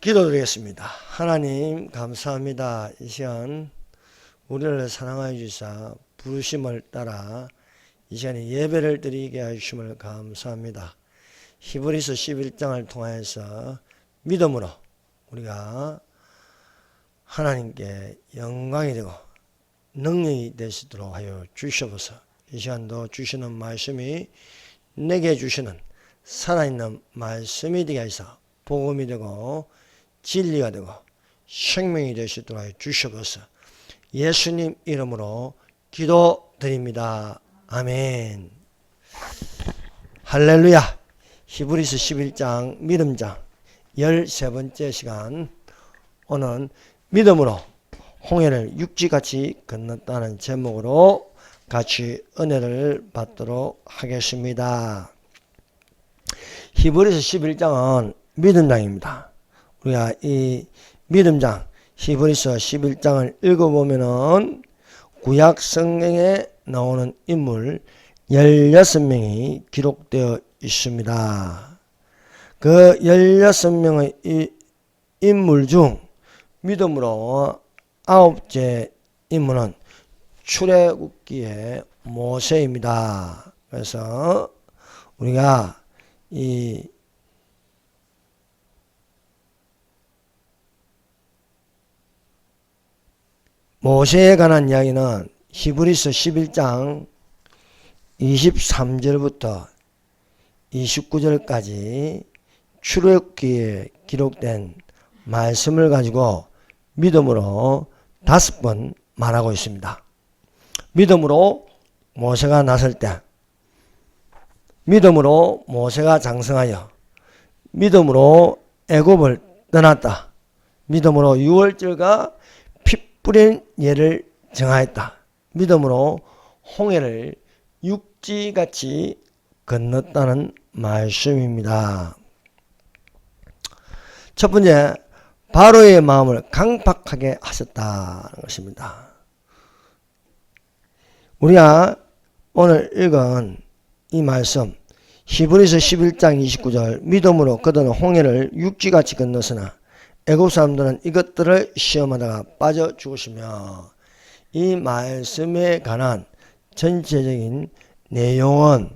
기도드리겠습니다. 하나님 감사합니다. 이 시간 우리를 사랑하여 주시사 부르심을 따라 이 시간에 예배를 드리게 하심을 감사합니다. 히브리서 11장을 통하여서 믿음으로 우리가 하나님께 영광이 되고 능력이 되시도록 하여 주시옵소서. 이 시간도 주시는 말씀이 내게 주시는 살아있는 말씀이 되게 하시사 복음이 되고 진리가 되고 생명이 되시도록 하여 주시옵소서. 예수님 이름으로 기도드립니다. 아멘. 할렐루야. 히브리서 11장 믿음장 13번째 시간, 오늘 믿음으로 홍해를 육지같이 건넜다는 제목으로 같이 은혜를 받도록 하겠습니다. 히브리서 11장은 믿음장입니다. 우리가 이 믿음장 히브리서 11장을 읽어보면은 구약 성경에 나오는 인물 16명이 기록되어 있습니다. 그 16명의 이 인물 중 믿음으로 9째 인물은 출애굽기의 모세입니다. 그래서 우리가 이 모세에 관한 이야기는 히브리서 11장 23절부터 29절까지 출애굽기에 기록된 말씀을 가지고 믿음으로 5번 말하고 있습니다. 믿음으로 모세가 나설 때, 믿음으로 모세가 장성하여, 믿음으로 애굽을 떠났다, 믿음으로 유월절과 피 뿌린 예를 정하였다, 믿음으로 홍해를 육지같이 건넜다는 말씀입니다. 첫 번째, 바로의 마음을 강팍하게 하셨다는 것입니다. 우리가 오늘 읽은 이 말씀, 히브리서 11장 29절, 믿음으로 그들은 홍해를 육지같이 건넜으나 애굽 사람들은 이것들을 시험하다가 빠져 죽으시며, 이 말씀에 관한 전체적인 내용은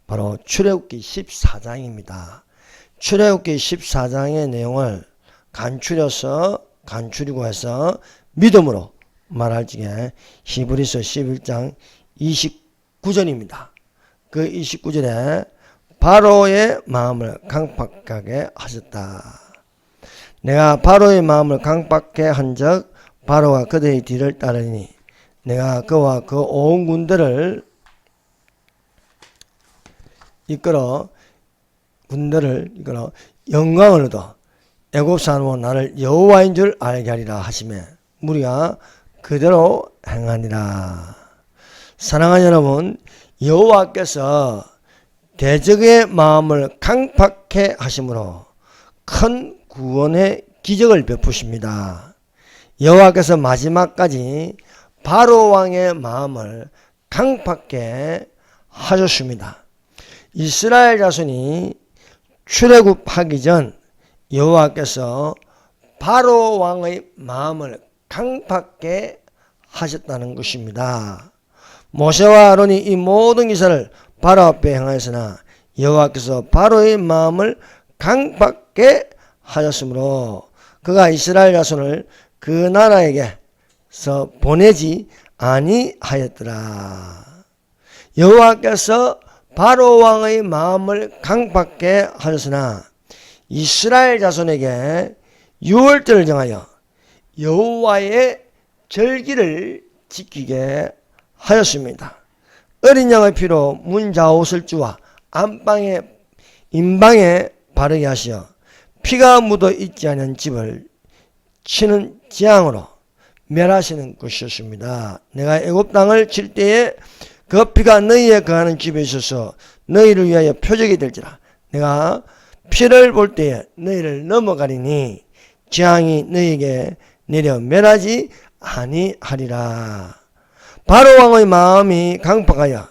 바로 출애굽기 14장입니다. 출애굽기 14장의 내용을 간추리고 해서 믿음으로 말할 적에 히브리서 11장 29절입니다. 그 29절에 바로의 마음을 강팍하게 하셨다. 내가 바로의 마음을 강팍하게 한즉 바로가 그들의 뒤를 따르니 내가 그와 그 온 군대를 이끌어 영광을 얻어 애굽 사람은 나를 여호와인 줄 알게 하리라 하시매 무리가 그대로 행하니라. 사랑하는 여러분, 여호와께서 대적의 마음을 강팍해 하심으로 큰 구원의 기적을 베푸십니다. 여호와께서 마지막까지 바로 왕의 마음을 강팍해 하셨습니다. 이스라엘 자손이 출애굽하기 전 여호와께서 바로 왕의 마음을 강팍해 하셨다는 것입니다. 모세와 아론이 이 모든 기사를 바로 앞에 행하였으나 여호와께서 바로의 마음을 강팍해 하셨으므로 그가 이스라엘 자손을 그 나라에게서 보내지 아니하였더라. 여호와께서 바로 왕의 마음을 강팍해 하셨으나 이스라엘 자손에게 유월절을 정하여 여호와의 절기를 지키게 하였습니다. 어린 양의 피로 문 좌우를 주와 안방에 인방에 바르게 하시어 피가 묻어 있지 않은 집을 치는 재앙으로 멸하시는 것이었습니다. 내가 애굽 땅을 칠 때에 그 피가 너희의 거하는 집에 있어서 너희를 위하여 표적이 될지라. 내가 피를 볼 때에 너희를 넘어가리니 재앙이 너희에게 내려 멸하지 아니하리라. 바로 왕의 마음이 강팍하여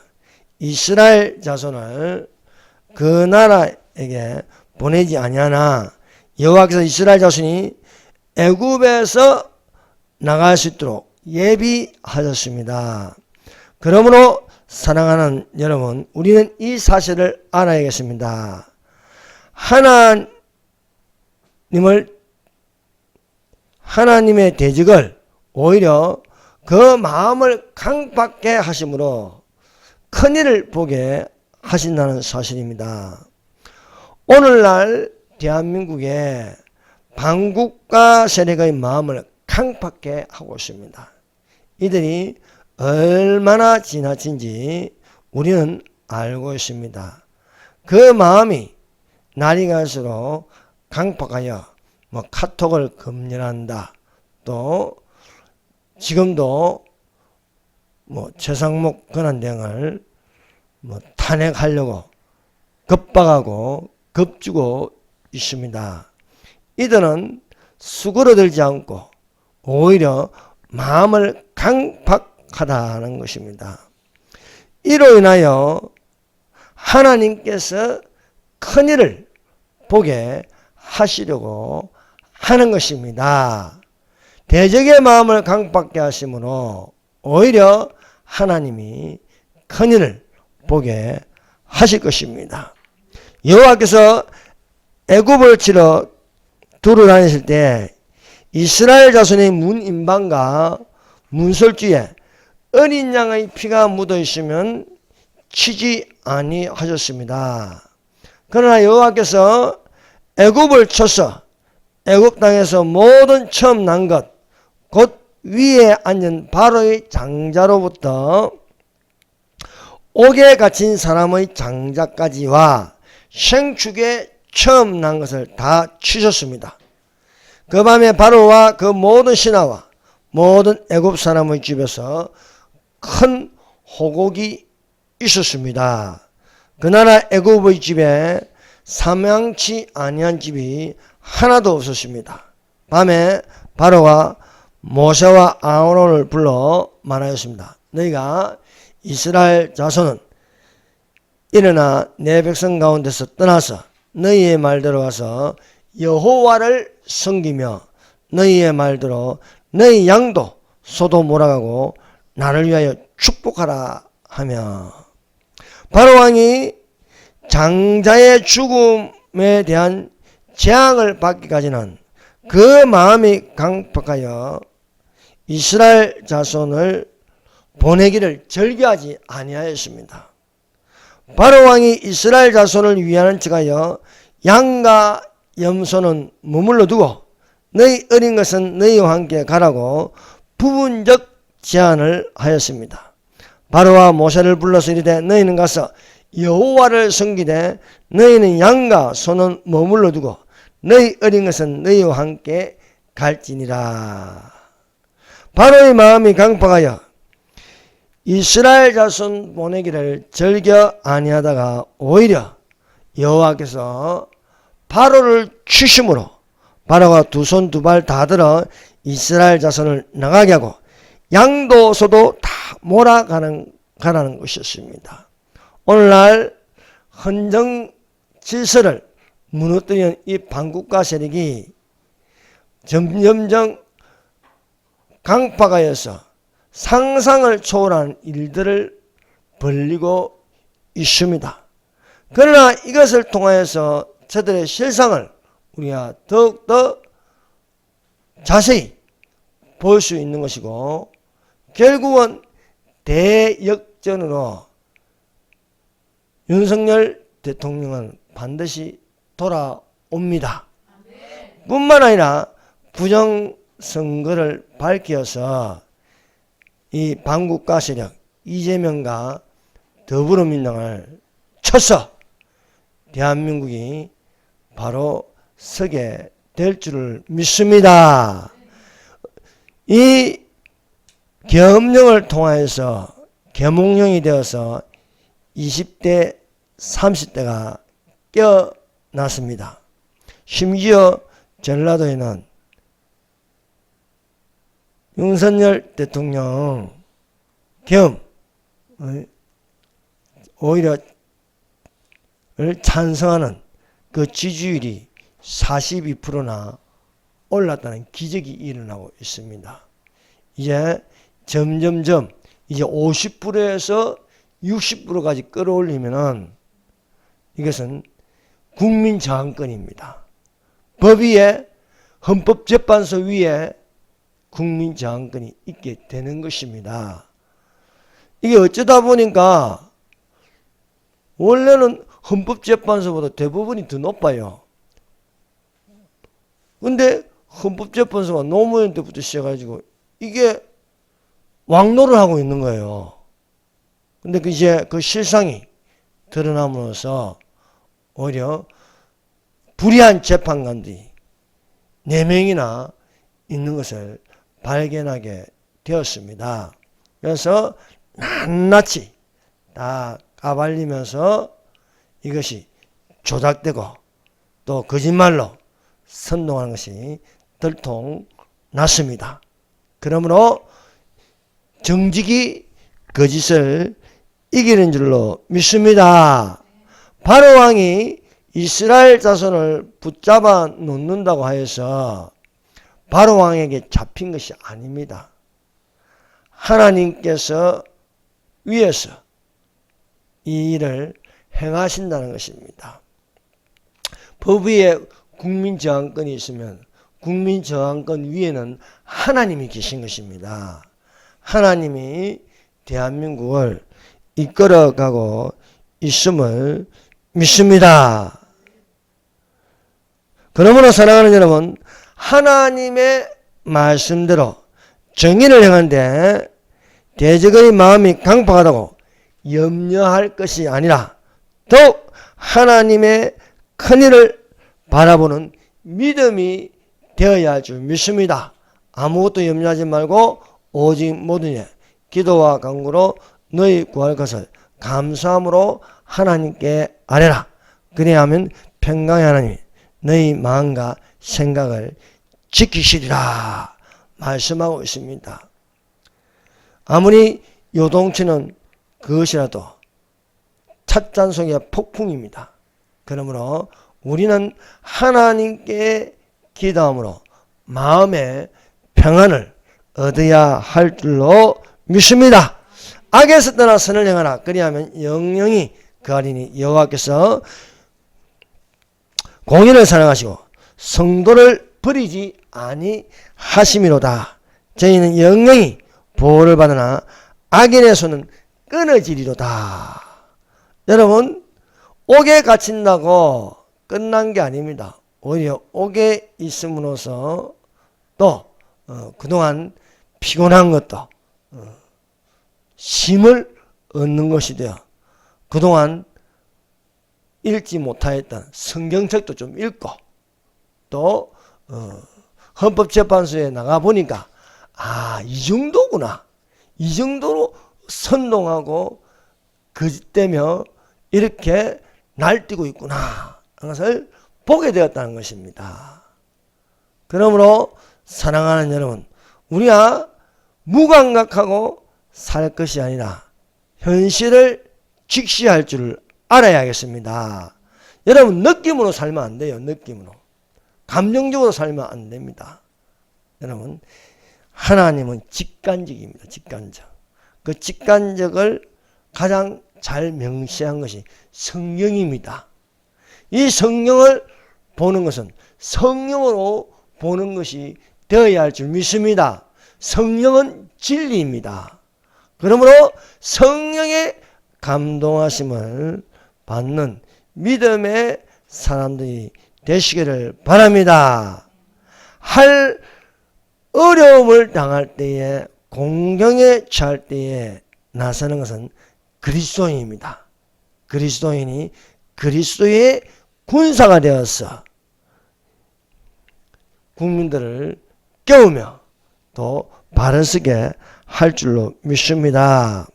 이스라엘 자손을 그 나라에게 보내지 아니하나 여호와께서 이스라엘 자손이 애굽에서 나갈 수 있도록 예비하셨습니다. 그러므로 사랑하는 여러분, 우리는 이 사실을 알아야겠습니다. 하나님의 대적을 오히려 그 마음을 강팍게 하심으로 큰일을 보게 하신다는 사실입니다. 오늘날 대한민국의 반국가 세력의 마음을 강팍게 하고 있습니다. 이들이 얼마나 지나친지 우리는 알고 있습니다. 그 마음이 날이 갈수록 강팍하여 카톡을 금연한다. 또 지금도 최상목 권한대행을 탄핵하려고 급박하고 겁주고 있습니다. 이들은 수그러들지 않고 오히려 마음을 강팍하다는 것입니다. 이로 인하여 하나님께서 큰일을 보게 하시려고 하는 것입니다. 대적의 마음을 강팍게 하심으로 오히려 하나님이 큰일을 보게 하실 것입니다. 여호와께서 애굽을 치러 두루 다니실 때 이스라엘 자손의 문인방과 문설주에 어린 양의 피가 묻어 있으면 치지 아니하셨습니다. 그러나 여호와께서 애굽을 쳐서 애굽 땅에서 모든 처음 난 것, 곧 위에 앉은 바로의 장자로부터 옥에 갇힌 사람의 장자까지와 생축에 처음 난 것을 다 치셨습니다. 그 밤에 바로와 그 모든 신하와 모든 애굽 사람의 집에서 큰 호곡이 있었습니다. 그 나라 애굽의 집에 사망치 아니한 집이 하나도 없었습니다. 밤에 바로가 모세와 아론을 불러 말하였습니다. 너희가 이스라엘 자손은 일어나 내 백성 가운데서 떠나서 너희의 말대로 가서 여호와를 섬기며 너희의 말대로 너희 양도 소도 몰아가고 나를 위하여 축복하라 하며, 바로왕이 장자의 죽음에 대한 재앙을 받기까지는 그 마음이 강팍하여 이스라엘 자손을 보내기를 절개하지 아니하였습니다. 바로왕이 이스라엘 자손을 위하는 척하여 양과 염소는 머물러 두고 너희 어린 것은 너희와 함께 가라고 부분적 제안을 하였습니다. 바로와 모세를 불러서 이르되 너희는 가서 여호와를 섬기되 너희는 양과 소는 머물러 두고 너희 어린 것은 너희와 함께 갈지니라. 바로의 마음이 강팍하여 이스라엘 자손 보내기를 절겨 아니하다가 오히려 여호와께서 바로를 치심으로 바로가 두 손 두 발 다 들어 이스라엘 자손을 나가게 하고 양도 소도 다 몰아가는 것이었습니다. 오늘날 헌정 질서를 무너뜨리는 이 반국가 세력이 점점점 강팍하여서 상상을 초월한 일들을 벌이고 있습니다. 그러나 이것을 통하여서 저들의 실상을 우리가 더욱더 자세히 볼 수 있는 것이고, 결국은 대역전으로 윤석열 대통령은 반드시 돌아옵니다. 뿐만 아니라 부정선거를 밝혀서 이 반국가 세력 이재명과 더불어민주당을 쳐서 대한민국이 바로 서게 될 줄을 믿습니다. 이 계엄령을 통하여서 계몽령이 되어서 20대 30대가 깨어났습니다. 심지어 전라도에는 윤석열 대통령 계엄 오히려 찬성하는 그 지지율이 42%나 올랐다는 기적이 일어나고 있습니다. 이제 점점점 이제 50%에서 60%까지 끌어올리면은 이것은 국민 저항권입니다. 법 위에, 헌법재판소 위에 국민 저항권이 있게 되는 것입니다. 이게 어쩌다 보니까 원래는 헌법재판소보다 대부분이 더 높아요. 근데 헌법재판소가 노무현 때부터 시작해가지고 이게 왕노를 하고 있는 거예요. 근데 이제 그 실상이 드러남으로써 오히려 불의한 재판관들이 4명이나 있는 것을 발견하게 되었습니다. 그래서 낱낱이 다 까발리면서 이것이 조작되고 또 거짓말로 선동하는 것이 들통났습니다. 그러므로 정직이 거짓을 이기는 줄로 믿습니다. 바로 왕이 이스라엘 자손을 붙잡아 놓는다고 하여서 바로 왕에게 잡힌 것이 아닙니다. 하나님께서 위에서 이 일을 행하신다는 것입니다. 법 위에 국민저항권이 있으면 국민저항권 위에는 하나님이 계신 것입니다. 하나님이 대한민국을 이끌어가고 있음을 믿습니다. 그러므로 사랑하는 여러분, 하나님의 말씀대로 정의를 행하는데 대적의 마음이 강팍하다고 염려할 것이 아니라 더욱 하나님의 큰일을 바라보는 믿음이 되어야 할 줄 믿습니다. 아무것도 염려하지 말고 오직 모든 일 기도와 간구로 너희 구할 것을 감사함으로 하나님께 아뢰라. 그래야하면 평강의 하나님이 너희 마음과 생각을 지키시리라 말씀하고 있습니다. 아무리 요동치는 그것이라도 찻잔 속의 폭풍입니다. 그러므로 우리는 하나님께 기도함으로 마음의 평안을 얻어야 할 줄로 믿습니다. 악에서 떠나 선을 행하라. 그리하면 영영이 거하리니 여호와께서 공의를 사랑하시고 성도를 버리지 아니하심이로다. 저희는 영영이 보호를 받으나 악인의 손은 끊어지리로다. 여러분, 옥에 갇힌다고 끝난 게 아닙니다. 오히려 옥에 있음으로써 또 그동안 피곤한 것도 힘을 얻는 것이 되어 그동안 읽지 못하였던 성경책도 좀 읽고 또 헌법재판소에 나가보니까 이 정도구나. 이 정도로 선동하고 거짓되며 이렇게 날뛰고 있구나 하는 것을 보게 되었다는 것입니다. 그러므로 사랑하는 여러분, 우리가 무감각하고 살 것이 아니라 현실을 직시할 줄을 알아야겠습니다. 여러분, 느낌으로 살면 안 돼요. 느낌으로. 감정적으로 살면 안 됩니다. 여러분, 하나님은 직관적입니다. 직관적. 그 직관적을 가장 잘 명시한 것이 성령입니다. 이 성령을 보는 것은 성령으로 보는 것이 되어야 할 줄 믿습니다. 성령은 진리입니다. 그러므로 성령의 감동하심을 받는 믿음의 사람들이 되시기를 바랍니다. 할 어려움을 당할 때에 공경에 처할 때에 나서는 것은 그리스도인입니다. 그리스도인이 그리스도의 군사가 되어서 국민들을 깨우며 또 바른 서게 할 줄로 믿습니다.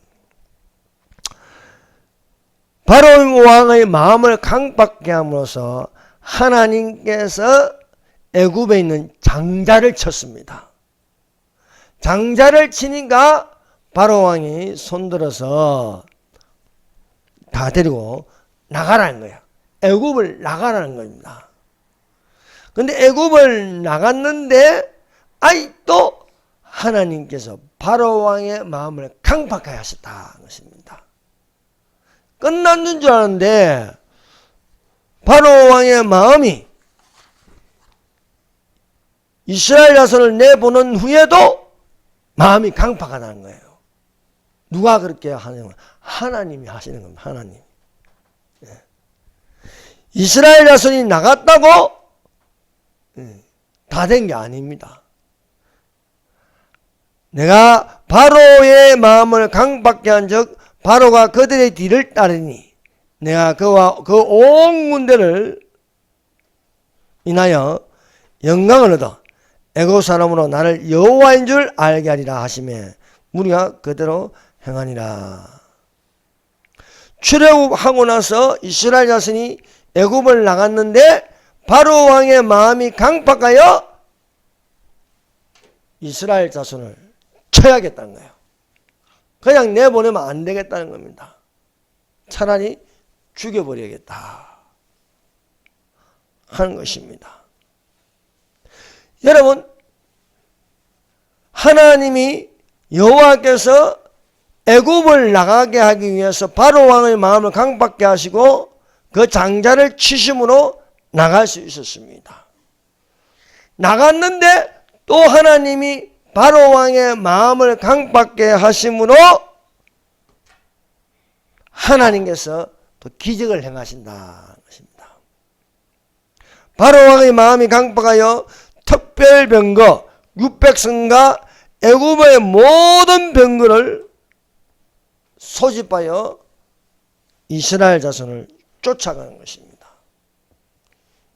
바로 왕의 마음을 강박케 함으로써 하나님께서 애굽에 있는 장자를 쳤습니다. 장자를 치니까 바로 왕이 손들어서 다 데리고 나가라는 거예요. 애굽을 나가라는 겁니다. 근데 애굽을 나갔는데 아직도 하나님께서 바로 왕의 마음을 강팍하게 하셨다는 것입니다. 끝난 줄 알았는데 바로 왕의 마음이 이스라엘 자손을 내보낸 후에도 마음이 강팍하다는 거예요. 누가 그렇게 하는 거예요? 하나님이 하시는 겁니다. 하나님. 이스라엘 자손이 나갔다고 다 된 게 아닙니다. 내가 바로의 마음을 강팍하게 한 적 바로가 그들의 뒤를 따르니 내가 그와 그 온 군대를 인하여 영광을 얻어 애굽 사람으로 나를 여호와인 줄 알게 하리라 하시매 우리가 그대로 행하니라. 출애굽하고 나서 이스라엘 자손이 애굽을 나갔는데 바로 왕의 마음이 강팍하여 이스라엘 자손을 쳐야겠다는 거예요. 그냥 내보내면 안 되겠다는 겁니다. 차라리 죽여버려야겠다 하는 것입니다. 여러분, 하나님이 여호와께서 애굽을 나가게 하기 위해서 바로 왕의 마음을 강팍하게 하시고 그 장자를 치심으로 나갈 수 있었습니다. 나갔는데 또 하나님이 바로 왕의 마음을 강팍하게 하심으로 하나님께서 또 기적을 행하신다는 것입니다. 바로 왕의 마음이 강팍하여 특별 병거 600성과 애굽의 모든 병거를 소집하여 이스라엘 자손을 쫓아가는 것입니다.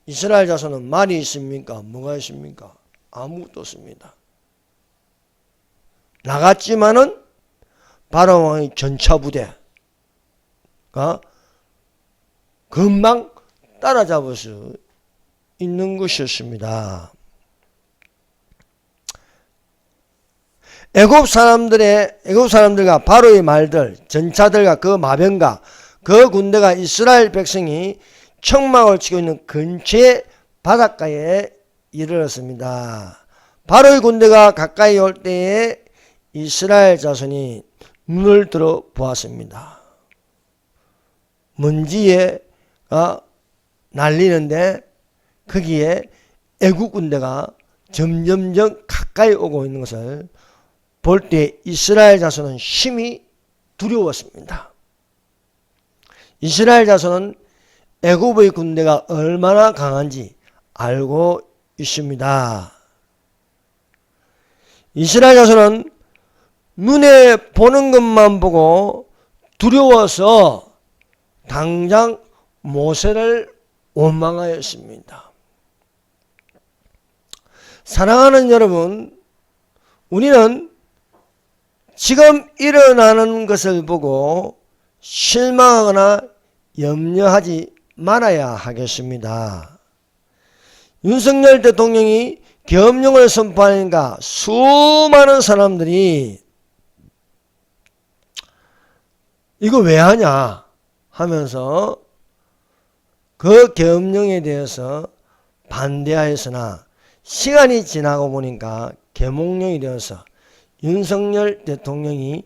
이스라엘 자손은 말이 있습니까? 뭐가 있습니까? 아무것도 없습니다. 나갔지만은 바로 왕의 전차부대가 금방 따라잡을 수 있는 것이었습니다. 애굽 사람들과 바로의 말들, 전차들과 그 마병과 그 군대가 이스라엘 백성이 청막을 치고 있는 근처의 바닷가에 이르렀습니다. 바로의 군대가 가까이 올 때에 이스라엘 자손이 눈을 들어 보았습니다. 먼지가 날리는데 거기에 애국 군대가 점점점 가까이 오고 있는 것을 볼 때 이스라엘 자손은 심히 두려웠습니다. 이스라엘 자손은 애굽의 군대가 얼마나 강한지 알고 있습니다. 이스라엘 자손은 눈에 보는 것만 보고 두려워서 당장 모세를 원망하였습니다. 사랑하는 여러분, 우리는 지금 일어나는 것을 보고 실망하거나 염려하지 말아야 하겠습니다. 윤석열 대통령이 계엄령을 선포하니까 수많은 사람들이 이거 왜 하냐 하면서 그 계엄령에 대해서 반대하였으나 시간이 지나고 보니까 계몽령이 되어서 윤석열 대통령이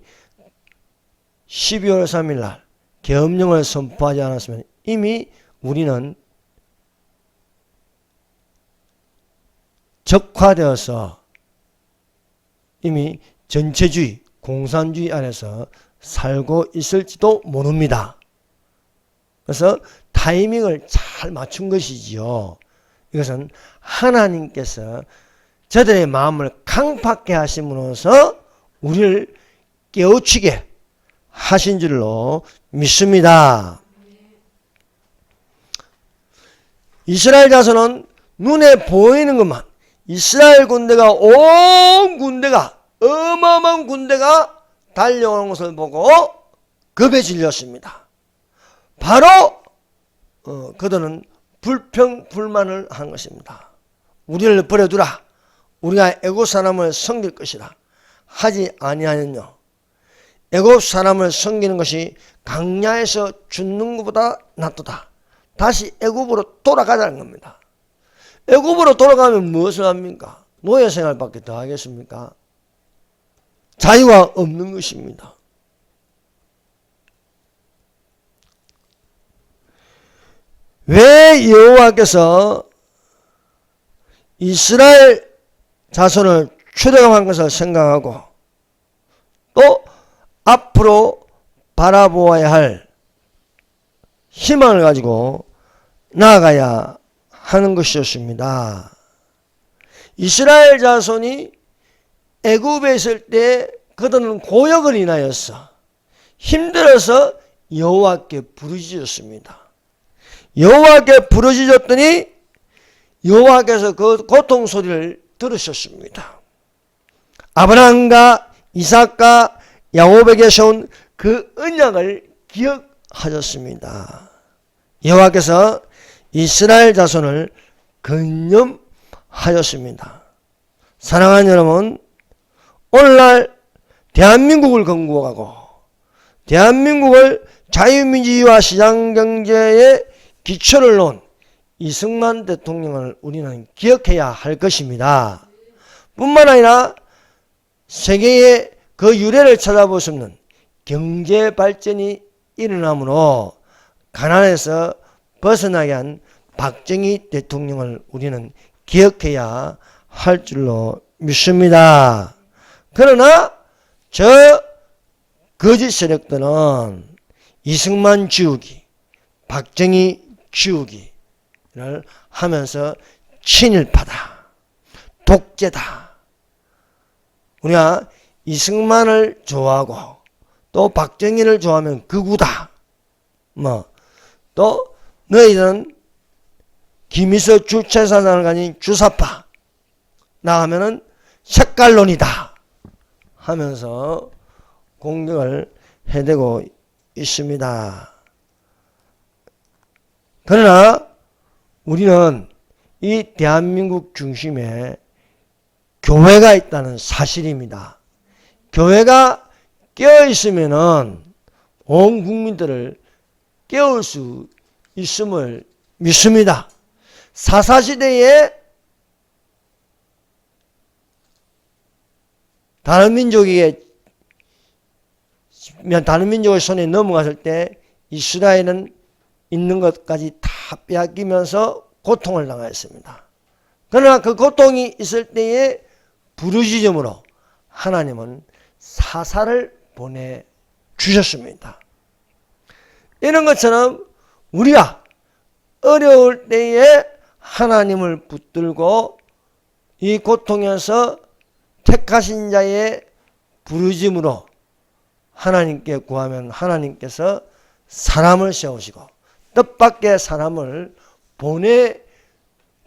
12월 3일 날 계엄령을 선포하지 않았으면 이미 우리는 적화되어서 이미 전체주의, 공산주의 안에서 살고 있을지도 모릅니다. 그래서 타이밍을 잘 맞춘 것이지요. 이것은 하나님께서 저들의 마음을 강팍하게 하심으로써 우리를 깨우치게 하신 줄로 믿습니다. 이스라엘 자손은 눈에 보이는 것만, 이스라엘 군대가 온 군대가, 어마어마한 군대가 달려오는 것을 보고 겁에 질렸습니다. 바로 그들은 불평불만을 한 것입니다. 우리를 버려두라. 우리가 애굽 사람을 섬길 것이다. 하지 아니하였뇨. 애굽 사람을 섬기는 것이 강야에서 죽는 것보다 낫도다. 다시 애굽으로 돌아가자는 겁니다. 애굽으로 돌아가면 무엇을 합니까? 노예 생활밖에 더 하겠습니까? 자유가 없는 것입니다. 왜 여호와께서 이스라엘 자손을 출애굽한 것을 생각하고 또 앞으로 바라보아야 할 희망을 가지고 나아가야 하는 것이었습니다. 이스라엘 자손이 애굽에 있을 때 그들은 고역을 인하여서 힘들어서 여호와께 부르짖었습니다. 여호와께 부르짖었더니 여호와께서 그 고통 소리를 들으셨습니다. 아브라함과 이삭과 야곱에게 세운 그 언약을 기억하셨습니다. 여호와께서 이스라엘 자손을 근념하셨습니다. 사랑하는 여러분, 오늘날 대한민국을 건국하고 대한민국을 자유민주주의와 시장경제의 기초를 놓은 이승만 대통령을 우리는 기억해야 할 것입니다. 뿐만 아니라 세계의 그 유래를 찾아보시면 경제 발전이 일어나므로 가난에서 벗어나게 한 박정희 대통령을 우리는 기억해야 할 줄로 믿습니다. 그러나 저 거짓 세력들은 이승만 지우기, 박정희 지우기를 하면서 친일파다, 독재다. 우리가 이승만을 좋아하고 또 박정희를 좋아하면 극우다. 또 너희들은 김일성 주체사상을 가진 주사파 나가면은 색깔론이다 하면서 공격을 해대고 있습니다. 그러나 우리는 이 대한민국 중심에 교회가 있다는 사실입니다. 교회가 깨어있으면은 온 국민들을 깨울 수 있음을 믿습니다. 사사시대에 다른 민족의 손에 넘어갔을 때 이스라엘은 있는 것까지 다 빼앗기면서 고통을 당하였습니다. 그러나 그 고통이 있을 때에 부르짖음으로 하나님은 사사를 보내주셨습니다. 이런 것처럼 우리가 어려울 때에 하나님을 붙들고 이 고통에서 택하신 자의 부르짖음으로 하나님께 구하면 하나님께서 사람을 세우시고 뜻밖의 사람을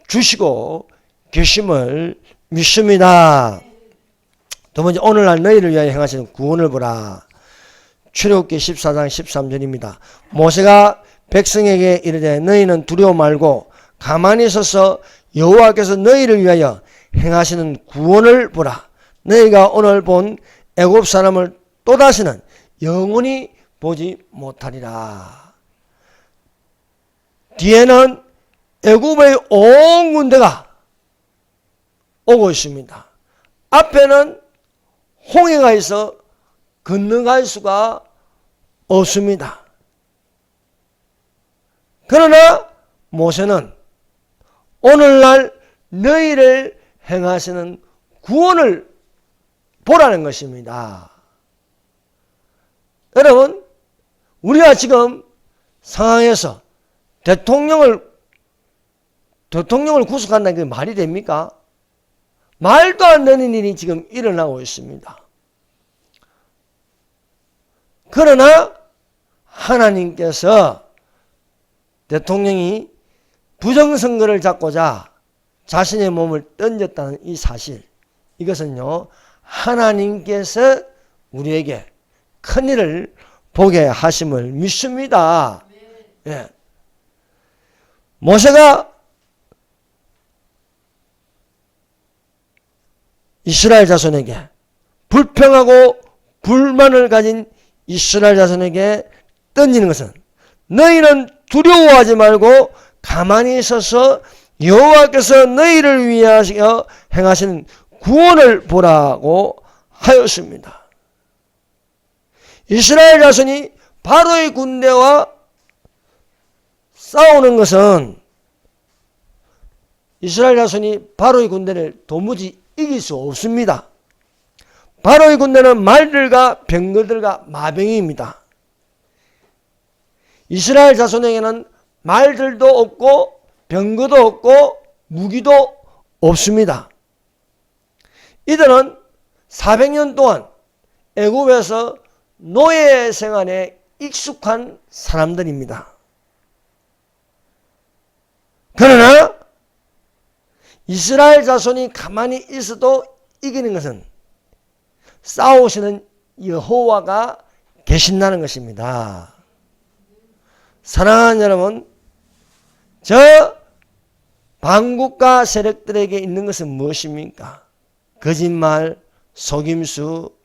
보내주시고 계심을 믿습니다. 두 번째, 오늘날 너희를 위하여 행하시는 구원을 보라. 출애굽기 14장 13절입니다. 모세가 백성에게 이르되 너희는 두려워 말고 가만히 서서 여호와께서 너희를 위하여 행하시는 구원을 보라. 너희가 오늘 본 애굽 사람을 또다시는 영원히 보지 못하리라. 뒤에는 애굽의 온 군대가 오고 있습니다. 앞에는 홍해가 있어 건너갈 수가 없습니다. 그러나 모세는 오늘날 너희를 행하시는 구원을 보라는 것입니다. 여러분, 우리가 지금 상황에서 대통령을 구속한다는 게 말이 됩니까? 말도 안 되는 일이 지금 일어나고 있습니다. 그러나 하나님께서 대통령이 부정선거를 잡고자 자신의 몸을 던졌다는 이 사실, 이것은요 하나님께서 우리에게 큰일을 보게 하심을 믿습니다. 예. 모세가 이스라엘 자손에게, 불평하고 불만을 가진 이스라엘 자손에게 던지는 것은 너희는 두려워하지 말고 가만히 서서 여호와께서 너희를 위하여 행하시는 구원을 보라고 하였습니다. 이스라엘 자손이 바로의 군대와 싸우는 것은 이스라엘 자손이 바로의 군대를 도무지 이길 수 없습니다. 바로의 군대는 말들과 병거들과 마병입니다. 이스라엘 자손에게는 말들도 없고 병거도 없고 무기도 없습니다. 이들은 400년 동안 애굽에서 노예 생활에 익숙한 사람들입니다. 그러나 이스라엘 자손이 가만히 있어도 이기는 것은 싸우시는 여호와가 계신다는 것입니다. 사랑하는 여러분, 저 반국가 세력들에게 있는 것은 무엇입니까? 거짓말, 속임수,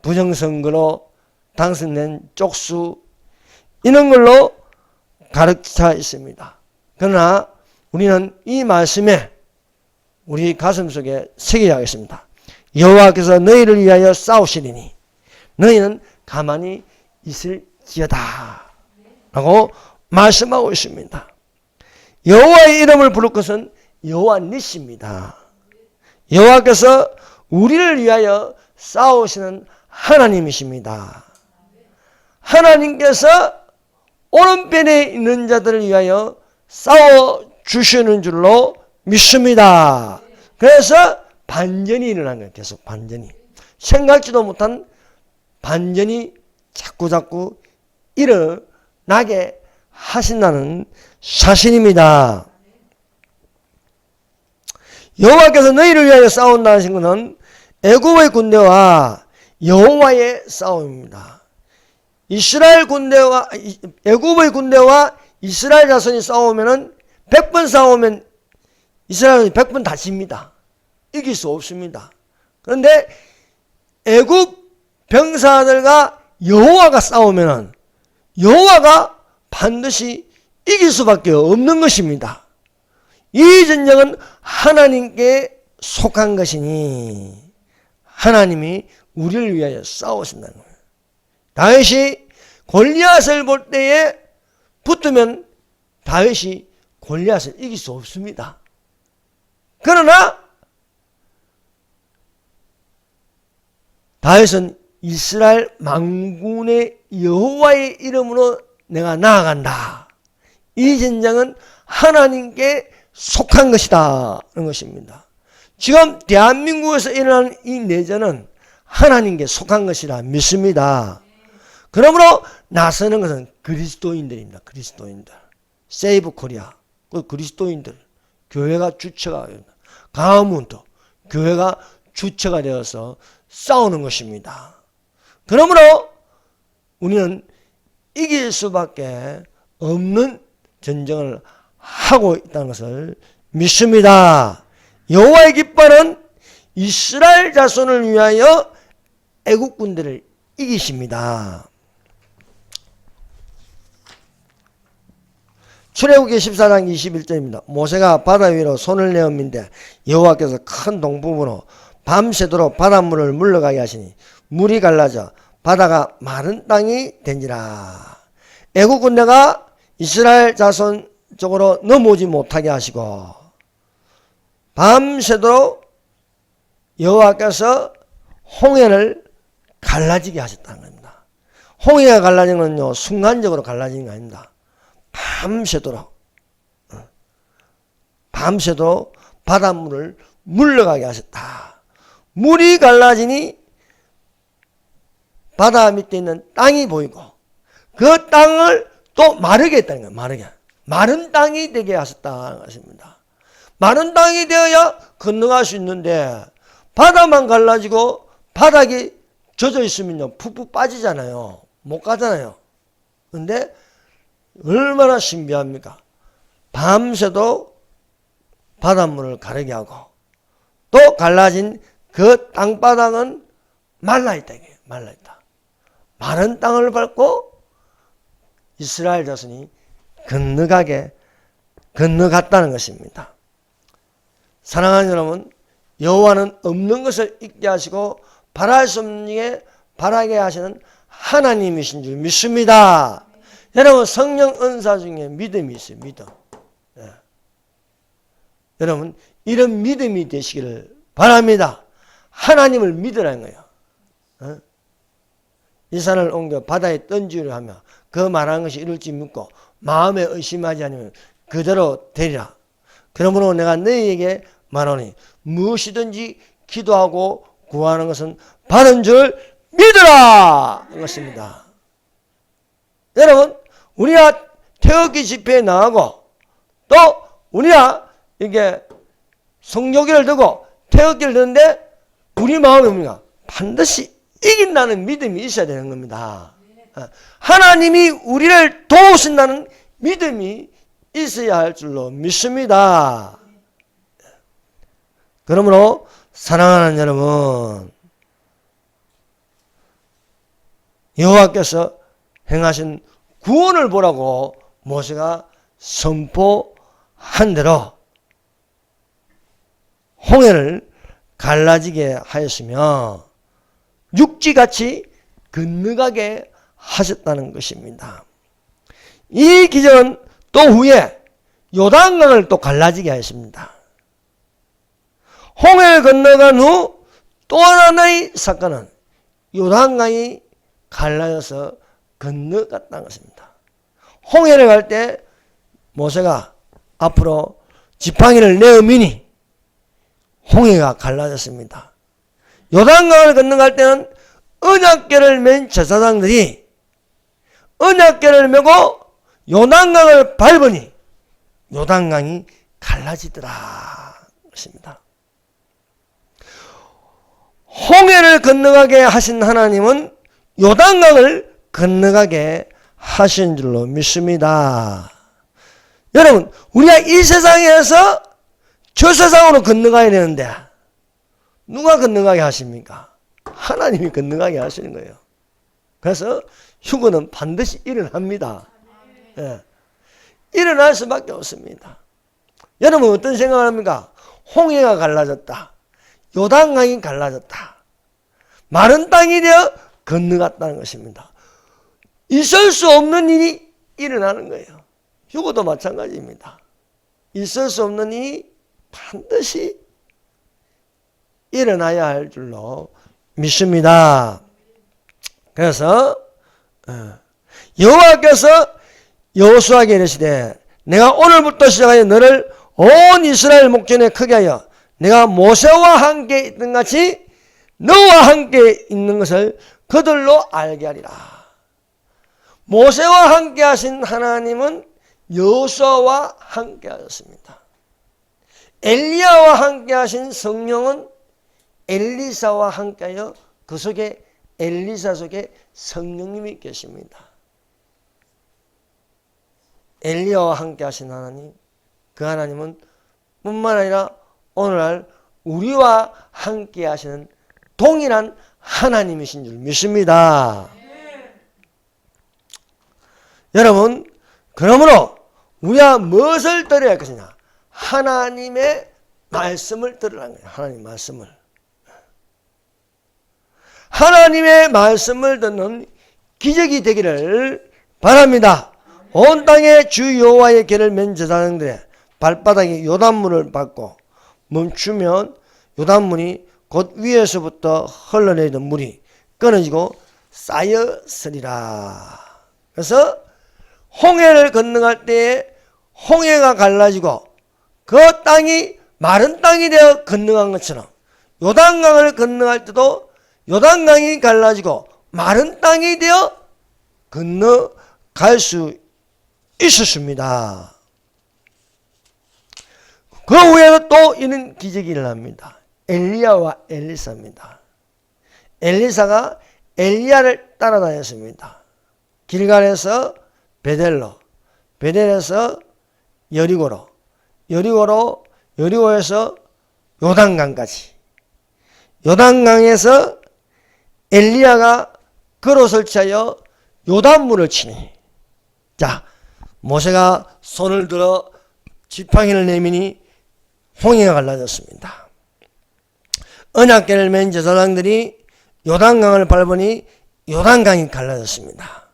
부정선거로 당선된 쪽수, 이런 걸로 가르쳐 있습니다. 그러나 우리는 이 말씀에 우리 가슴속에 새겨야 하겠습니다. 여호와께서 너희를 위하여 싸우시리니 너희는 가만히 있을지어다 라고 말씀하고 있습니다. 여호와의 이름을 부를 것은 여호와 니시입니다. 여호와께서 우리를 위하여 싸우시는 하나님이십니다. 하나님께서 오른편에 있는 자들을 위하여 싸워주시는 줄로 믿습니다. 그래서 반전이 일어나는 거예요. 계속 반전이. 생각지도 못한 반전이 자꾸자꾸 일어나게 하신다는 사실입니다. 여호와께서 너희를 위하여 싸운다 하신 것은 애굽의 군대와 여호와의 싸움입니다. 이스라엘 군대와 애굽의 군대와 이스라엘 자손이 싸우면은 100번 싸우면 이스라엘이 100번 다집니다. 이길 수 없습니다. 그런데 애굽 병사들과 여호와가 싸우면은 여호와가 반드시 이길 수밖에 없는 것입니다. 이 전쟁은 하나님께 속한 것이니 하나님이 우리를 위하여 싸우신다는 거예요. 다윗이 골리앗을 볼 때에 붙으면 다윗이 골리앗을 이길 수 없습니다. 그러나 다윗은 이스라엘 만군의 여호와의 이름으로 내가 나아간다. 이 전쟁은 하나님께 속한 것이다. 그런 것입니다. 지금 대한민국에서 일어나는 이 내전은 하나님께 속한 것이라 믿습니다. 그러므로 나서는 것은 그리스도인들입니다. 그리스도인들. 세이브 코리아. 그 그리스도인들. 교회가 주체가 됩니다. 가문도 교회가 주체가 되어서 싸우는 것입니다. 그러므로 우리는 이길 수밖에 없는 전쟁을 하고 있다는 것을 믿습니다. 여호와의 깃발은 이스라엘 자손을 위하여 애국 군대를 이기십니다. 출애굽기 14장 21절입니다. 모세가 바다 위로 손을 내어민데 여호와께서 큰 동풍으로 밤새도록 바닷물을 물러가게 하시니 물이 갈라져 바다가 마른 땅이 된지라. 애국 군대가 이스라엘 자손 쪽으로 넘어오지 못하게 하시고 밤새도록 여호와께서 홍해를 갈라지게 하셨다는 겁니다. 홍해가 갈라진 건요 순간적으로 갈라지는 게 아닙니다. 밤새도록 바닷물을 물러가게 하셨다. 물이 갈라지니 바다 밑에 있는 땅이 보이고 그 땅을 또 마르게 했다는 거예요. 마르게. 마른 땅이 되게 하셨다는 것입니다. 마른 땅이 되어야 건너갈 수 있는데 바다만 갈라지고 바닥이 젖어 있으면요 푹푹 빠지잖아요. 못 가잖아요. 그런데 얼마나 신비합니까? 밤새도 바닷물을 가르게 하고 또 갈라진 그 땅바닥은 말라있다. 말라있다. 마른 땅을 밟고 이스라엘 자손이 건너가게 건너갔다는 것입니다. 사랑하는 여러분, 여호와는 없는 것을 있게 하시고 바랄 수 없는 일에 바라게 하시는 하나님이신 줄 믿습니다. 여러분, 성령 은사 중에 믿음이 있어요. 믿음. 예. 여러분, 이런 믿음이 되시기를 바랍니다. 하나님을 믿으라는 거예요. 어? 이 산을 옮겨 바다에 던지려 하며 그 말하는 것이 이룰지 믿고 마음에 의심하지 않으면 그대로 되리라. 그러므로 내가 너희에게 말하니 무엇이든지 기도하고 구하는 것은 받은 줄 믿으라! 이것입니다. 여러분, 우리가 태극기 집회에 나가고 또 우리가 이게 성교기를 들고 태극기를 드는데 우리 마음에 뭡니까? 반드시 이긴다는 믿음이 있어야 되는 겁니다. 하나님이 우리를 도우신다는 믿음이 있어야 할 줄로 믿습니다. 그러므로 사랑하는 여러분, 여호와께서 행하신 구원을 보라고 모세가 선포한 대로 홍해를 갈라지게 하였으며 육지같이 건너가게 하셨다는 것입니다. 이 기적은 또 후에 요단강을 또 갈라지게 하였습니다. 홍해를 건너간 후 또 하나의 사건은 요단강이 갈라져서 건너갔다는 것입니다. 홍해를 갈 때 모세가 앞으로 지팡이를 내어미니 홍해가 갈라졌습니다. 요단강을 건너갈 때는 언약궤를 맨 제사장들이 언약궤를 메고 요단강을 밟으니 요단강이 갈라지더라 것입니다. 홍해를 건너가게 하신 하나님은 요단강을 건너가게 하신 줄로 믿습니다. 여러분, 우리가 이 세상에서 저 세상으로 건너가야 되는데 누가 건너가게 하십니까? 하나님이 건너가게 하시는 거예요. 그래서 휴거는 반드시 일어납니다. 예. 일어날 수밖에 없습니다. 여러분, 어떤 생각을 합니까? 홍해가 갈라졌다. 요단강이 갈라졌다. 마른 땅이 되어 건너갔다는 것입니다. 있을 수 없는 일이 일어나는 거예요. 휴거도 마찬가지입니다. 있을 수 없는 일이 반드시 일어나야 할 줄로 믿습니다. 그래서 여호와께서 여호수아에게 이르시되 내가 오늘부터 시작하여 너를 온 이스라엘 목전에 크게 하여 내가 모세와 함께 있던 같이 너와 함께 있는 것을 그들로 알게 하리라. 모세와 함께 하신 하나님은 여호수아와 함께 하셨습니다. 엘리야와 함께 하신 성령은 엘리사와 함께하여 그 속에 엘리사 속에 성령님이 계십니다. 엘리야와 함께 하신 하나님, 그 하나님은 뿐만 아니라 오늘날 우리와 함께 하시는 동일한 하나님이신 줄 믿습니다. 여러분, 그러므로 우리가 무엇을 들어야 할 것이냐? 하나님의 말씀을 들으라는 거예요. 하나님의 말씀을. 하나님의 말씀을 듣는 기적이 되기를 바랍니다. 온 땅에 주 여호와의 길을 맨 제사장들의 발바닥에 요단물을 밟고 멈추면 요단물이 곧 위에서부터 흘러내리던 물이 끊어지고 쌓였으리라. 그래서 홍해를 건너갈 때에 홍해가 갈라지고 그 땅이 마른 땅이 되어 건너간 것처럼 요단강을 건너갈 때도 요단강이 갈라지고 마른 땅이 되어 건너갈 수 있었습니다. 그 후에는 또 이런 기적이 일어납니다. 엘리야와 엘리사입니다. 엘리사가 엘리야를 따라다녔습니다. 길갈에서 베델로, 베델에서 여리고로, 여리고에서 요단강까지, 요단강에서 엘리야가 걸어 설치하여 요단물을 치니, 자, 모세가 손을 들어 지팡이를 내미니 홍해가 갈라졌습니다. 언약궤를 맨 제사장들이 요단강을 밟으니 요단강이 갈라졌습니다.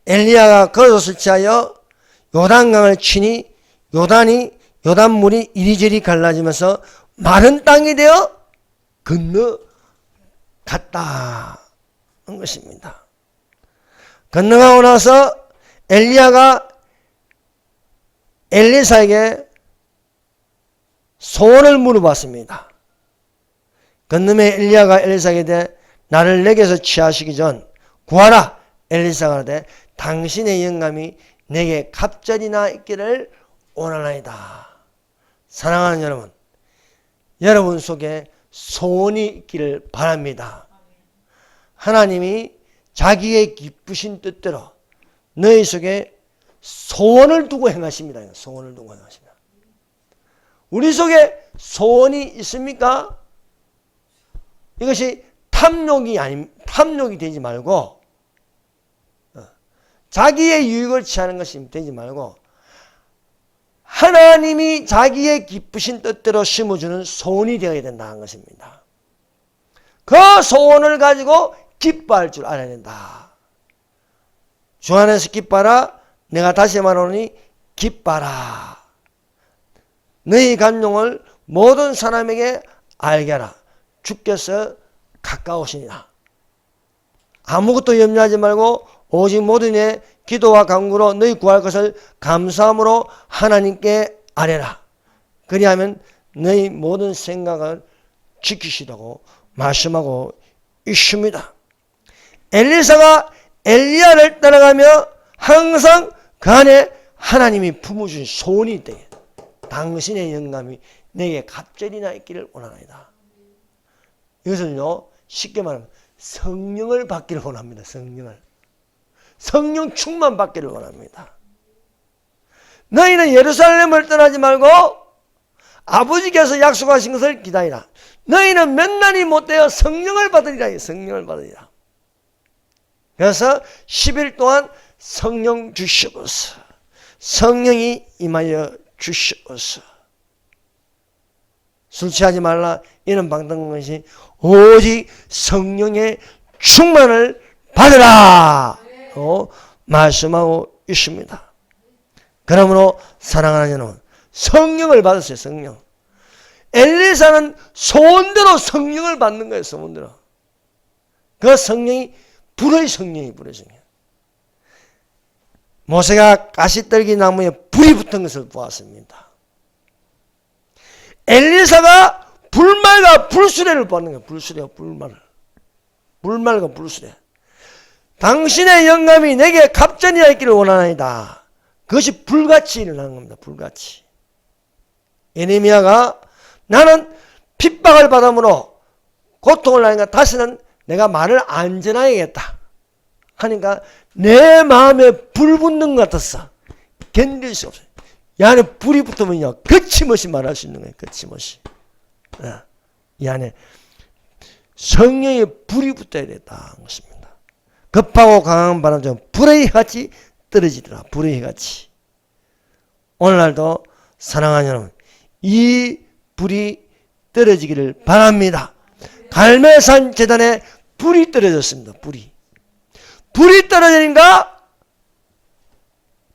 엘리야가 겉옷을 취하여 요단강을 치니 요단물이 이리저리 갈라지면서 마른 땅이 되어 건너갔다 는 것입니다. 건너가고 나서 엘리야가 엘리사에게 소원을 물어봤습니다. 건너매 엘리야가 엘리사에게 대해 나를 내게서 취하시기 전 구하라. 엘리사가 하되 당신의 영감이 내게 갑절이나 있기를 원하나이다. 사랑하는 여러분, 여러분 속에 소원이 있기를 바랍니다. 하나님이 자기의 기쁘신 뜻대로 너희 속에 소원을 두고 행하십니다. 소원을 두고 행하십니다. 우리 속에 소원이 있습니까? 이것이 탐욕이 되지 말고 자기의 유익을 취하는 것이 되지 말고 하나님이 자기의 기쁘신 뜻대로 심어주는 소원이 되어야 된다는 것입니다. 그 소원을 가지고 기뻐할 줄 알아야 된다. 주 안에서 기뻐하라. 내가 다시 말하노니 기뻐하라. 너희 간용을 모든 사람에게 알게 하라. 주께서 가까우시니라. 아무것도 염려하지 말고 오직 모든 의 기도와 간구로 너희 구할 것을 감사함으로 하나님께 아뢰라. 그리하면 너희 모든 생각을 지키시라고 말씀하고 있습니다. 엘리사가 엘리야를 따라가며 항상 그 안에 하나님이 품어주신 소원이 있다. 당신의 영감이 내게 갑절이나 있기를 원하나이다. 이것은요, 쉽게 말하면 성령을 받기를 원합니다. 성령 충만 받기를 원합니다. 너희는 예루살렘을 떠나지 말고 아버지께서 약속하신 것을 기다리라. 너희는 몇 날이 못되어 성령을 받으리라. 성령을 받으리라. 그래서 10일 동안 성령 주시옵소서. 성령이 임하여 주시옵소서. 술 취하지 말라. 이는 방탕한 것이 오직 성령의 충만을 받으라. 말씀하고 있습니다. 그러므로 사랑하는 여러분, 성령을 받으세요. 성령. 엘리사는 소원대로 성령을 받는 거예요. 소원대로. 그 성령이 불의 성령이. 모세가 가시떨기 나무에 불이 붙은 것을 보았습니다. 엘리사가 불말과 불수레를 받는 거예요. 불말과 불수레. 당신의 영감이 내게 갑전이라 있기를 원하나이다. 그것이 불같이 일어나는 겁니다. 불같이. 예레미야가 나는 핍박을 받음으로 고통을 나니까 다시는 내가 말을 안 전하야겠다 하니까 내 마음에 불 붙는 것 같았어. 견딜 수 없어요. 이 안에 불이 붙으면요, 거침없이 말할 수 있는 거예요. 거침없이. 이 안에 성령의 불이 붙어야 된다는 것입니다. 급하고 강한 바람처럼 불의 같이 떨어지더라. 불의 같이. 오늘날도 사랑하는 여러분, 이 불이 떨어지기를 바랍니다. 갈멜산 제단에 불이 떨어졌습니다. 불이 떨어지니까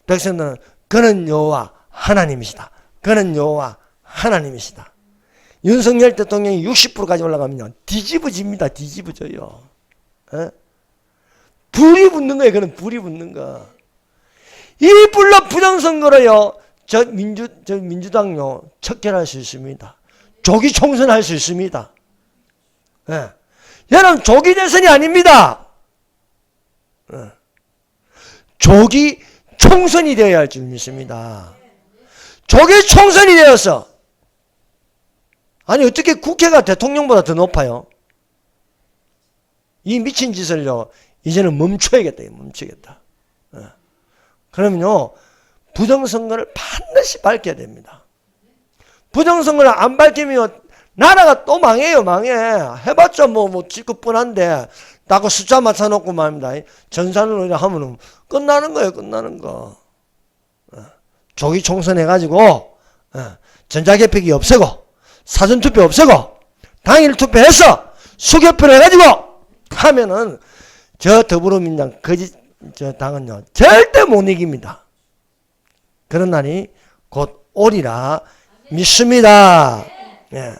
백성들은 그는 여호와 하나님이시다. 그는 여호와 하나님이시다. 윤석열 대통령이 60%까지 올라가면 뒤집어집니다. 뒤집어져요. 불이 붙는 거예요. 그는 불이 붙는 거. 이 불로 부정선거로요, 저 민주당요, 척결할 수 있습니다. 조기 총선할 수 있습니다. 여러분, 조기 대선이 아닙니다. 조기 총선이 되어야 할 줄 믿습니다. 조기 총선이 되어서, 아니 어떻게 국회가 대통령보다 더 높아요? 이 미친 짓을요, 이제는 멈춰야겠다. 그러면요, 부정선거를 반드시 밝혀야 됩니다. 부정선거를 안 밝히면 나라가 또 망해요. 해봤자 뭐 찌끄뻔한데 나그 숫자 맞춰놓고 말입니다. 전산으로 하면 끝나는 거예요. 조기 총선 해가지고 전자개표기 없애고 사전투표 없애고 당일 투표해서 수개표를 해가지고 하면은 저 더불어민주당 저 당은요 절대 못 이깁니다. 그런 날이 곧 오리라 믿습니다. 예.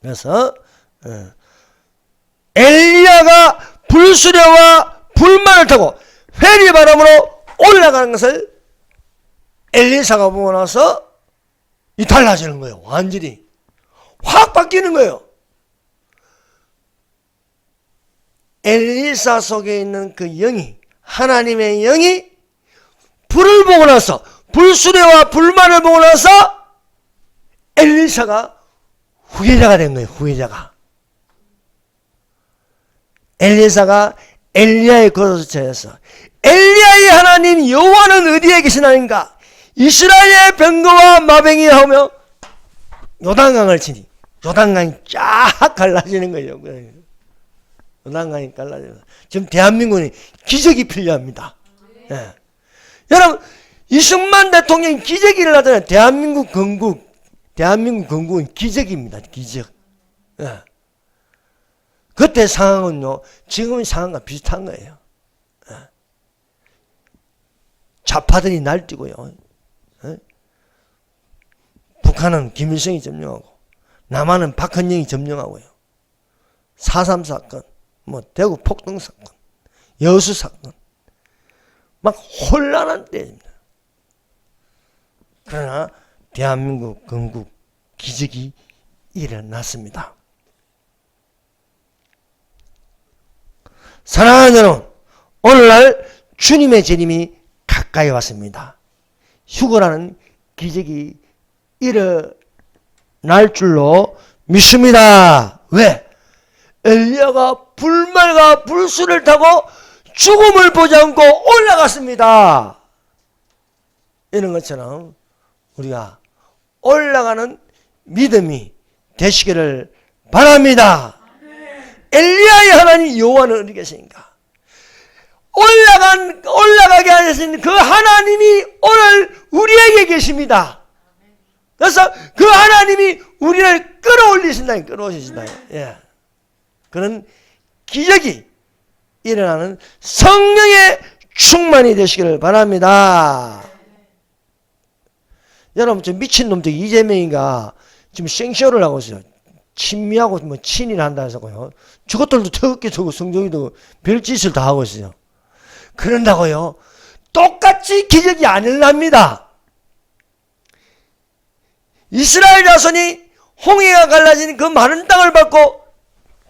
그래서 엘리야가 불수레와 불만을 타고 회리바람으로 올라가는 것을 엘리사가 보고 나서 이 달라지는 거예요. 완전히 확 바뀌는 거예요. 엘리사 속에 있는 그 영이, 하나님의 영이 불을 보고 나서, 불수레와 불만을 보고 나서 엘리사가 후계자가 된 거예요. 후계자가. 엘리사가 엘리야의 겉옷을 채워서 엘리야의 하나님 여호와는 어디에 계시나인가? 이스라엘의 병거와 마병이 하며 요단강을 치니 요단강이 쫙 갈라지는 거예요. 요단강이 갈라지는 거예요. 지금 대한민국은 기적이 필요합니다. 예. 여러분 이승만 대통령이 기적이 일어나잖아요. 대한민국 건국은 기적입니다. 기적. 예. 그때 상황은요 지금 상황과 비슷한 거예요. 예. 좌파들이 날뛰고요. 예. 북한은 김일성이 점령하고 남한은 박헌영이 점령하고요. 4.3 사건, 대구 폭동 사건, 여수 사건 막 혼란한 때입니다. 그러나 대한민국 건국 기적이 일어났습니다. 사랑하는 여러분, 오늘날 주님의 재림이 가까이 왔습니다. 휴거라는 기적이 일어날 줄로 믿습니다. 왜? 엘리야가 불말과 불수를 타고 죽음을 보지 않고 올라갔습니다. 이런 것처럼 우리가 올라가는 믿음이 되시기를 바랍니다. 엘리야의 하나님 여호와는 어디 계십니까? 올라가게 하신 그 하나님이 오늘 우리에게 계십니다. 그래서 그 하나님이 우리를 끌어올리신다. 예. 그런 기적이 일어나는 성령의 충만이 되시기를 바랍니다. 여러분, 저 미친놈들 이재명이가 지금 생쇼를 하고 있어요. 친미하고 친일 한다 해서고요. 저것들도 더럽게 저거 성종이도 별짓을 다 하고 있어요. 그런다고요. 똑같이 기적이 안 일어납니다. 이스라엘 자손이 홍해가 갈라진 그 많은 땅을 밟고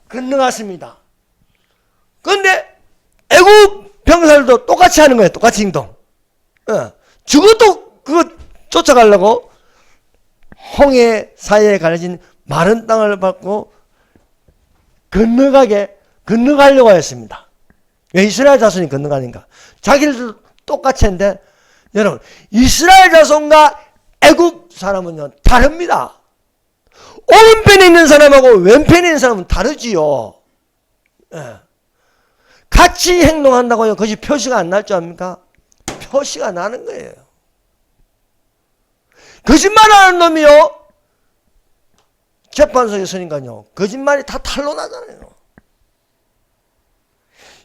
건너갔습니다. 그런데 애국 병사들도 똑같이 하는 거예요. 똑같이 행동. 저것도 그거 쫓아가려고 홍해 사이에 갈라진 마른 땅을 밟고 건너가려고 했습니다. 왜 이스라엘 자손이 건너가는가? 자기들도 똑같이 했는데, 여러분, 이스라엘 자손과 애굽 사람은요, 다릅니다. 오른편에 있는 사람하고 왼편에 있는 사람은 다르지요. 예. 같이 행동한다고요. 그것이 표시가 안 날 줄 압니까? 표시가 나는 거예요. 거짓말하는 놈이요. 재판소에 서니까요. 거짓말이 다 탄로 나잖아요.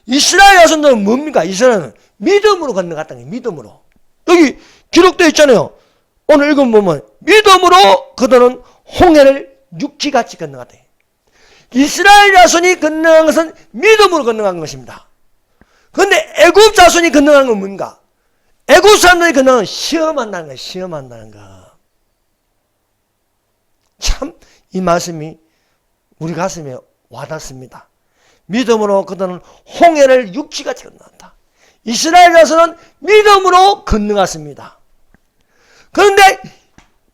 이스라엘 자손들은 뭡니까? 이스라엘은 믿음으로 건너갔다는 거예요. 믿음으로. 여기 기록되어 있잖아요. 오늘 읽어보면 믿음으로 그들은 홍해를 육지같이 건너갔다. 이스라엘 자손이 건너간 것은 믿음으로 건너간 것입니다. 그런데 애굽 자손이 건너간 건 뭔가? 애굽 사람들이 건너간 건 시험한다는 거예요. 시험한다는 거. 참 이 말씀이 우리 가슴에 와닿습니다. 믿음으로 그들은 홍해를 육지같이 건너갔다. 이스라엘 자손은 믿음으로 건너갔습니다. 그런데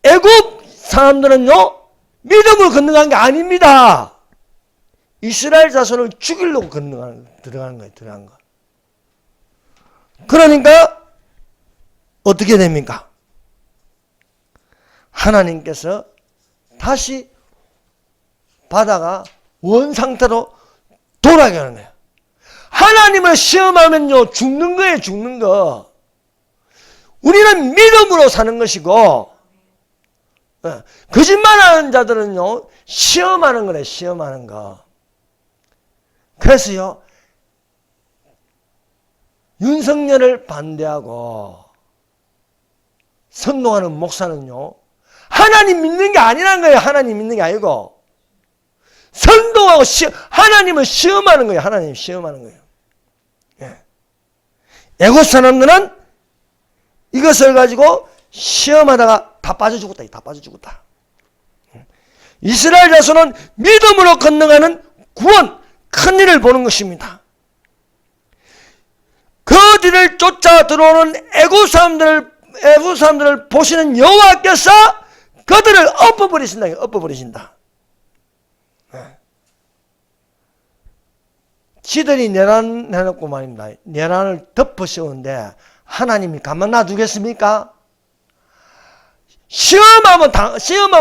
애굽 사람들은요, 믿음으로 건너간 게 아닙니다. 이스라엘 자손을 죽이려고 들어가는 거예요. 그러니까 어떻게 됩니까? 하나님께서 다시 바다가 원상태로 돌아가게 하는 거예요. 하나님을 시험하면요, 죽는 거예요, 죽는 거. 우리는 믿음으로 사는 것이고, 거짓말하는 자들은요 시험하는 거래. 시험하는 거. 그래서요 윤석열을 반대하고 선동하는 목사는요 하나님 믿는 게 아니라는 거예요. 하나님 믿는 게 아니고 선동하고 하나님을 시험하는 거예요. 하나님 시험하는 거예요. 예. 애국 사람들은 이것을 가지고 시험하다가 다 빠져 죽었다. 다 빠져 죽었다. 이스라엘 자손은 믿음으로 건너가는 구원, 큰 일을 보는 것입니다. 그 뒤를 쫓아 들어오는 애국 사람들을 보시는 여호와께서 그들을 엎어버리신다. 엎어버리신다. 지들이 내란 해놓고 말입니다. 내란을 덮어 씌우는데 하나님이 가만 놔두겠습니까? 시험하면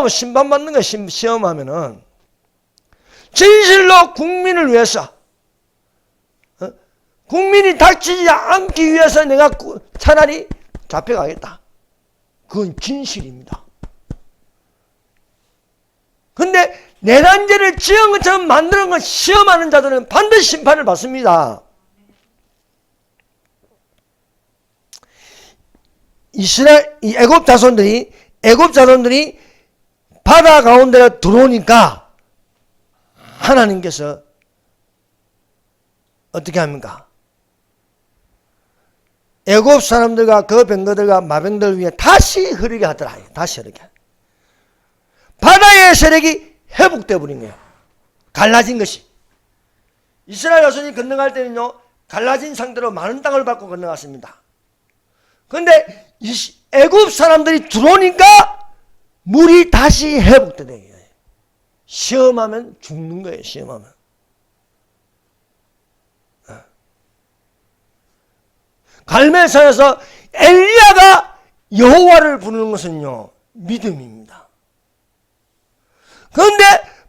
심판받는 거예요. 시험하면은 진실로 국민을 위해서 국민이 다치지 않기 위해서 내가 차라리 잡혀가겠다. 그건 진실입니다. 근데 내란죄를 지은 것처럼 만드는 걸 시험하는 자들은 반드시 심판을 받습니다. 이 애굽 자손들이 바다 가운데 들어오니까 하나님께서 어떻게 합니까? 애굽 사람들과 그 병거들과 마병들 위해 다시 흐르게 하더라. 다시 흐르게. 바다의 세력이 회복되어 버린 거예요. 갈라진 것이. 이스라엘 자손이 건너갈 때는요 갈라진 상태로 많은 땅을 밟고 건너갔습니다. 그런데 애굽 사람들이 들어오니까 물이 다시 회복되는 거예요. 시험하면 죽는 거예요. 시험하면. 갈멜산에서 엘리야가 여호와를 부르는 것은요 믿음입니다. 그런데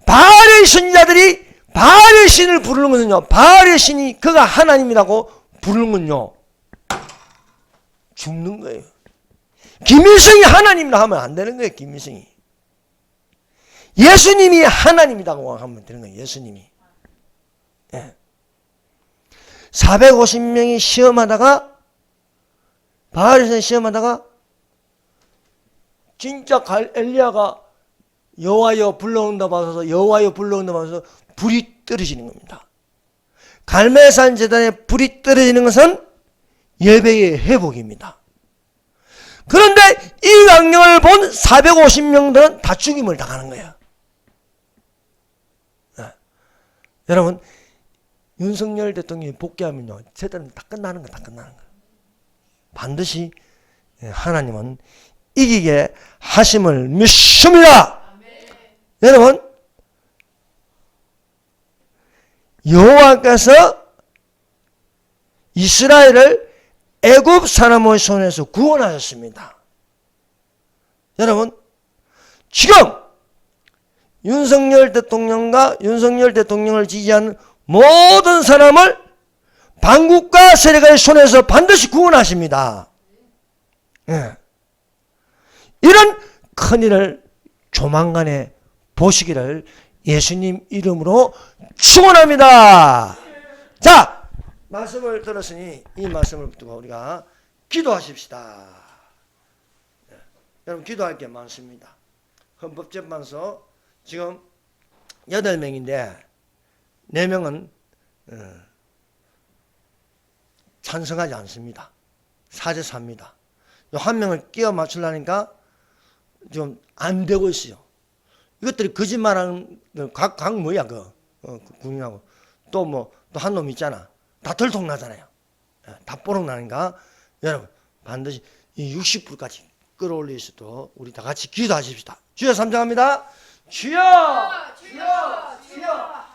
바알의 신자들이 바알의 신을 부르는 것은요 바알의 신이 그가 하나님이라고 부르는 건요 죽는 거예요. 김일성이 하나님이라 하면 안 되는 거예요. 김일성이 예수님이 하나님이라고 하면 되는 거예요. 예수님이. 예. 450명이 시험하다가 바알에서 시험하다가 진짜 엘리야가 여호와여 불러온다 봐서 여호와여 불러온다 봐서 불이 떨어지는 겁니다. 갈멜산 제단에 불이 떨어지는 것은 예배의 회복입니다. 그런데 이 광경을 본 450명들은 다 죽임을 당하는 거예요. 네. 여러분 윤석열 대통령이 복귀하면요 제단은 다 끝나는 거예요. 다 끝나는 거예요. 반드시 하나님은 이기게 하심을 믿습니다. 여러분 여호와께서 이스라엘을 애굽 사람의 손에서 구원하셨습니다. 여러분 지금 윤석열 대통령과 윤석열 대통령을 지지하는 모든 사람을 반국가 세력의 손에서 반드시 구원하십니다. 예. 이런 큰일을 조만간에 보시기를 예수님 이름으로 축원합니다. 자, 말씀을 들었으니 이 말씀을 두고 우리가 기도하십시다. 예. 여러분 기도할 게 많습니다. 헌법재판소 지금 8명인데 4명은 찬성하지 않습니다. 사죄사입니다. 한 명을 끼워 맞추려니까 좀 안 되고 있어요. 이것들이 거짓말하는 각 뭐야 군인하고 또 뭐 또 한 놈 있잖아. 다 들통나잖아요. 다 뽀록나니까 여러분 반드시 이 60불까지 끌어올릴 수 있도록 우리 다 같이 기도하십시다. 주여 삼정합니다. 주여 주여 주여.